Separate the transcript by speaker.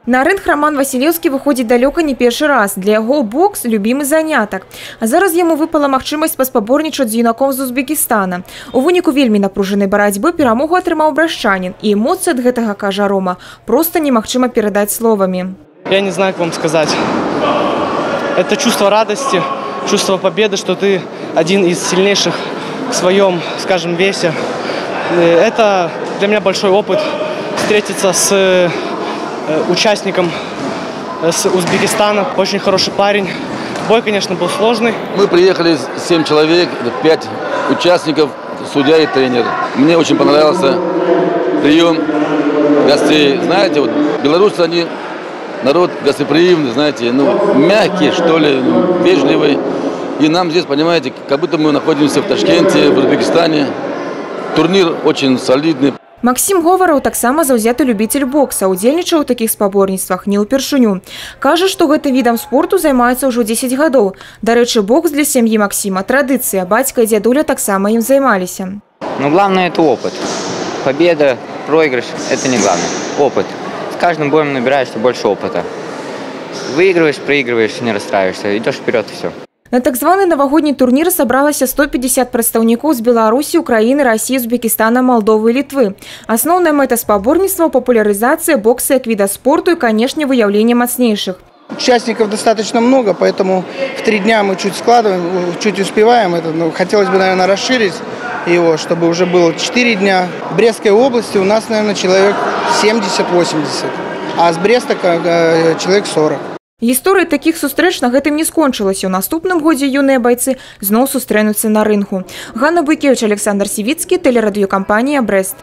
Speaker 1: На рынг Роман Васілеўскі выходзіць далёка не першы раз. Для яго бокс – любімы занятак. А зараз яму выпала магчымасць паспаборнічаць з юнаком з Узбекістана. У выніку вельмі напружанай барацьбы перамогу атрымаў брашчанін. І эмоцыі ад гэтага, кажа Рома, просто немагчыма перадаць словамі.
Speaker 2: Я не знаю, как вам сказать. Это чувство радости, чувство победы, что ты один из сильнейших в своем, скажем, весе. Это для меня большой опыт встретиться с участником с Узбекистана. Очень хороший парень. Бой, конечно, был сложный.
Speaker 3: Мы приехали 7 человек, 5 участников, судья и тренер. Мне очень понравился прием гостей. Знаете, вот белорусы, они народ гостеприимный, знаете, мягкий, что ли, вежливый. И нам здесь, понимаете, как будто мы находимся в Ташкенте, в Узбекистане. Турнир очень солидный.
Speaker 1: Максим Говораў таксама заўзяты любитель бокса, удзельнічаў у такіх спаборніцтвах не ўпершыню. Кажа, што гэтым відам спорту займаецца ўжо 10 гадоў. Дарэчы, бокс для сям'і Максима традыцыя. Бацька і дзядуля таксама ім займаліся.
Speaker 4: Но главное – это опыт. Победа, проигрыш – это не главное. Опыт. С каждым боем набираешься больше опыта. Выигрываешь, проигрываешь, не расстраиваешься, идешь вперед и все.
Speaker 1: На так званы навагодні турнір сабралася 150 прадстаўнікоў з Беларусі, Украіны, Расіі, Узбекістана, Малдовы і Літвы. Асноўная мэта спаборніцтва – папулярызацыя бокса як віда спорту и, конечно, выяўленне мацнейшых.
Speaker 5: Участников достаточно много, поэтому в 3 дня мы чуть складываем, чуть успеваем. Хотелось бы, наверное, расширить его, чтобы уже было 4 дня. В Брестской области у нас, наверное, человек 70-80, а с Бреста человек 40.
Speaker 1: Гісторыя такіх сустрэч на гэтым не скончылася. У наступным годзе юныя байцы зноў сустрэнуцца на рынгу. Ганна Буйкевіч, Александр Сівіцкі, тэлерадыёкампанія «Брест».